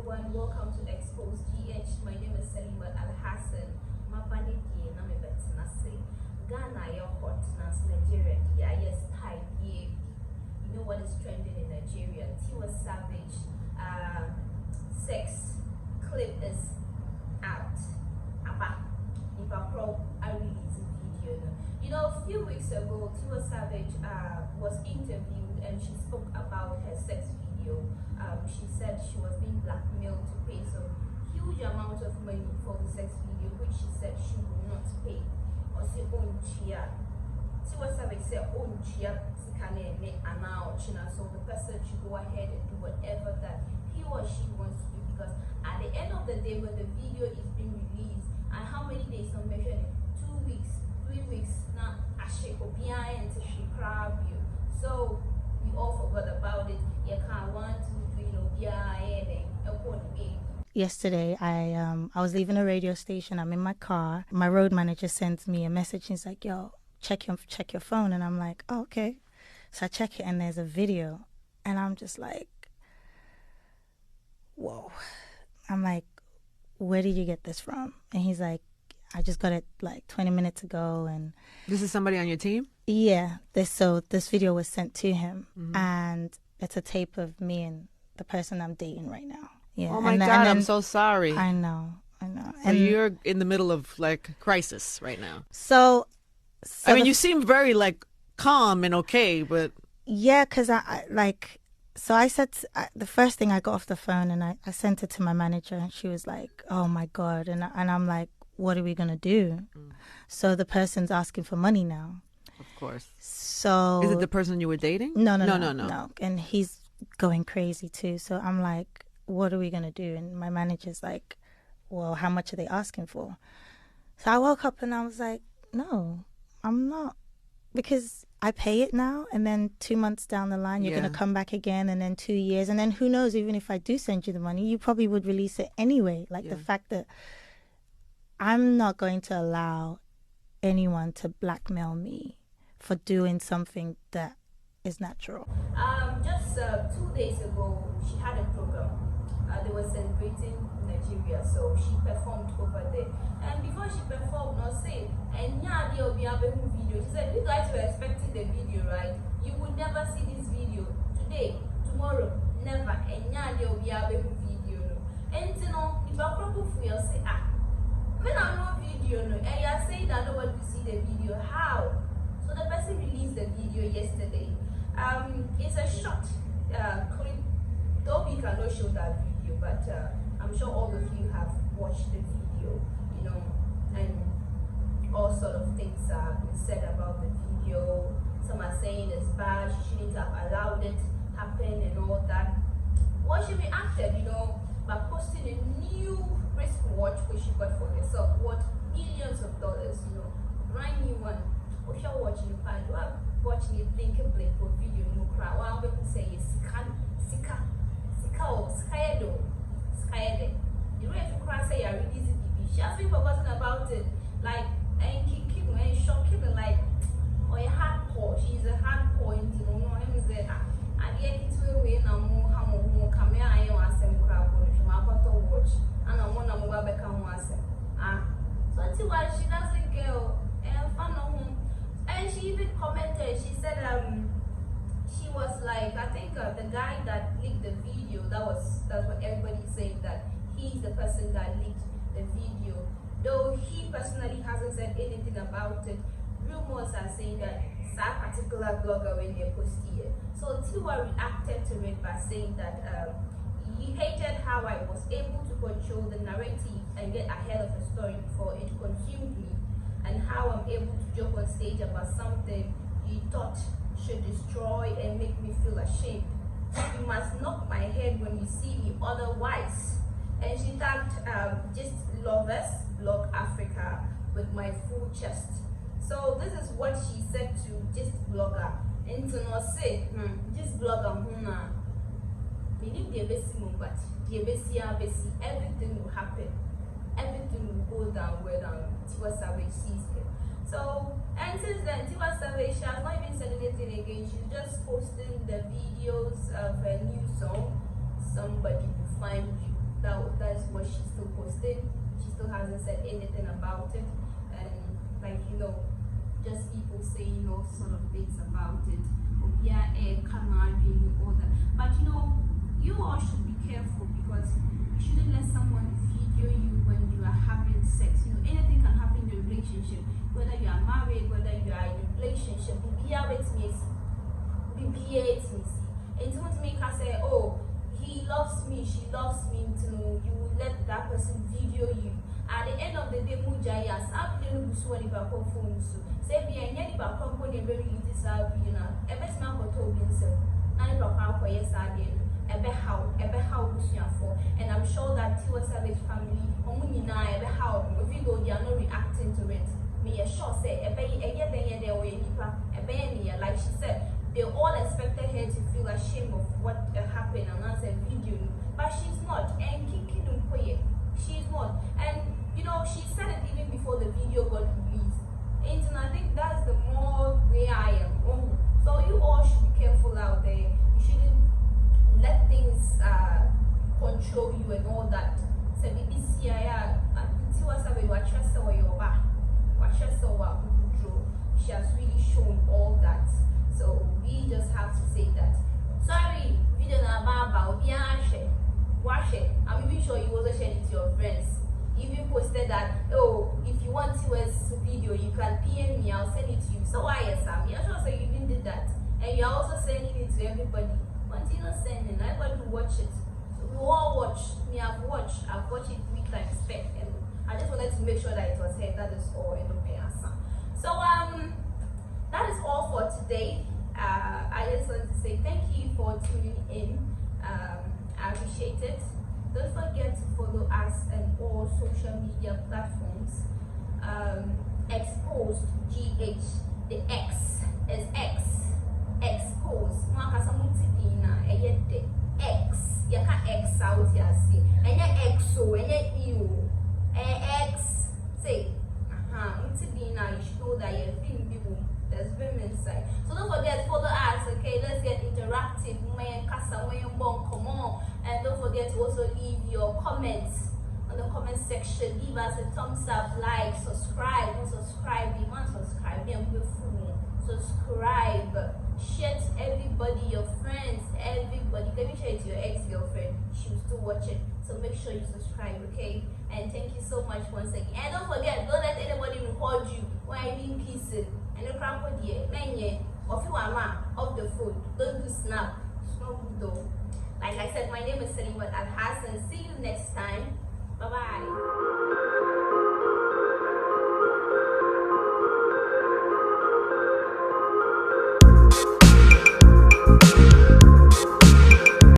everyone, welcome to Xposed GH. My name is Selima Al-Hassan. Mabaniki na me betina say Ghana your hot nas Nigeria yes type ye. You know what is trending in Nigeria? Tiwa Savage sex clip is out. Aba Pro I released a video. You know, a few weeks ago Tiwa Savage was interviewed and she spoke about her sex video. She said she was being blackmailed to pay some huge amount of money for the sex video, which she said she would not pay. Or say own chia. Tiwa Savage said own chia and now so the person should go ahead and do whatever that he or she wants to do, because at the end of the day when the video is being released, and how many days I'm measuring, 2 weeks, 3 weeks now I shake behind to she grab you. So we all forgot about it. You can't want to Yesterday, I was leaving a radio station. I'm in my car. My road manager sends me a message. He's like, "Yo, check your phone." And I'm like, "Oh, okay." So I check it, and there's a video, and I'm just like, "Whoa!" I'm like, "Where did you get this from?" And he's like, "I just got it like 20 minutes ago." And this is somebody on your team? Yeah. This video was sent to him, and it's a tape of me and the person I'm dating right now. Yeah. Oh my God, I'm so sorry. I know. So you're in the middle of like crisis right now. So I mean, you seem very like calm and okay, but yeah, because I said the first thing I got off the phone and I sent it to my manager, and she was like, "Oh my God," and I'm like, "What are we gonna do?" So the person's asking for money now. Of course. So is it the person you were dating? No. And he's going crazy too. So I'm like, what are we gonna do? And my manager's like, well, how much are they asking for? So I woke up and I was like, no, I'm not, because I pay it now, and then 2 months down the line you're gonna come back again, and then 2 years, and then who knows, even if I do send you the money, you probably would release it anyway. Like the fact that I'm not going to allow anyone to blackmail me for doing something that is natural. Just 2 days ago, she had a program. They were celebrating Nigeria, so she performed over there. And before she performed, video. She said, "You guys were expecting the video, right? You would never see this video today, tomorrow, never. And video, and you know, if I probably feel say, when I know video, and you're saying that nobody will see the video, how?" So the person released the video yesterday. It's a short clip, though we cannot show that video, but I'm sure all of you have watched the video, you know, and all sort of things have been said about the video. Some are saying it's bad, she shouldn't have allowed it happen and all that. Well, she reacted, you know, by posting a new wristwatch which she got for herself, worth millions of dollars, you know, brand new one. If you're watching the fan, you are watching it, think and play for video, no cry. Well, I'm say is sika. You know, if you cry, say you're releasing BB. She has been forgotten about it. Like, and keep and Shock, like, or a hardcore. She's a hardcore, you know, him is there. And yet, it's way now more, come here, I am asking crowd, my bottle watch, and I want to move back and once. So that's why she doesn't go and fun no home. And she even commented, she said, she was like, I think the guy that leaked the video, that's what everybody's saying, that he's the person that leaked the video. Though he personally hasn't said anything about it, rumors are saying that that particular blogger when they posted it. So Tiwa reacted to it by saying that he hated how I was able to control the narrative and get ahead of the story before it consumed me, and how I'm able to joke on stage about something he thought should destroy and make me feel ashamed. You must knock my head when you see me otherwise. And she tagged Just Lovers Blog Africa with my full chest. So this is what she said to Just Blogger. And to not say, Just Blogger, we need the best but the best everything will happen. Everything will go down where Tiwa Savage sees it. So, and since then, Tiwa Savage has not even said anything again. She's just posting the videos of her new song, Somebody Will Find You. that's what she still posted. She still hasn't said anything about it, and like just people saying all sort of things about it. Yeah, camaraderie, all that. But you all should be careful because you shouldn't let someone video you when you are having sex. Anything can happen in a relationship, whether you are married, whether you are in a relationship. And someone to make her say, oh, he loves me, she loves me, you will let that person video you. At the end of the day, Mujaya, some people who want to go phone. Say, be a young company very little savvy, a best man for Toby himself. And how for yes, I did. How was you for? And I'm sure that Tiwa Savage family, how video they are not reacting to it. Me a sure say, like she said, they all expected her to feel ashamed of what happened and answer video, but she's not. And she's not. And she said it even before the video got released. And I think that's the more way I am. So you all should be careful out there. You shouldn't let things control you and all that. So she has really shown all that. So we just have to say that. Sorry, video about wash it. I'm even sure you also shared it to your friends. You even posted that, oh, if you want Tiwa's video, you can PM me, I'll send it to you. So why yes, Sam? You're sure so you even did that. And you're also sending it to everybody. Continue sending, everybody will watch it. So we all watch. Me, I've watched it 3 times back. And I just wanted to make sure that it was heard. That is all in the answer. So that is all for today. I just want to say thank you for tuning in. I appreciate it. Don't forget to follow us on all social media platforms. Xposed, GH, the X is X. Xposed. X. You can't X out here. See. And your XO, and your EO. X. Say. You should know that you're feeling people. There's women inside. So don't forget, follow us, okay? Let's get interactive. Come on. And don't forget to also leave your comments on the comment section. Leave us a thumbs up, like, subscribe. Don't subscribe. You want to subscribe. Subscribe. Share to everybody, your friends, everybody. Let me share it to your ex-girlfriend. She will still watch it. So make sure you subscribe, okay? And thank you so much once again. And don't forget, don't let anybody record you when I being kissing. And the crap with you, or if you are off the phone, don't do snap. It's not good though. Like I said, my name is Selimat.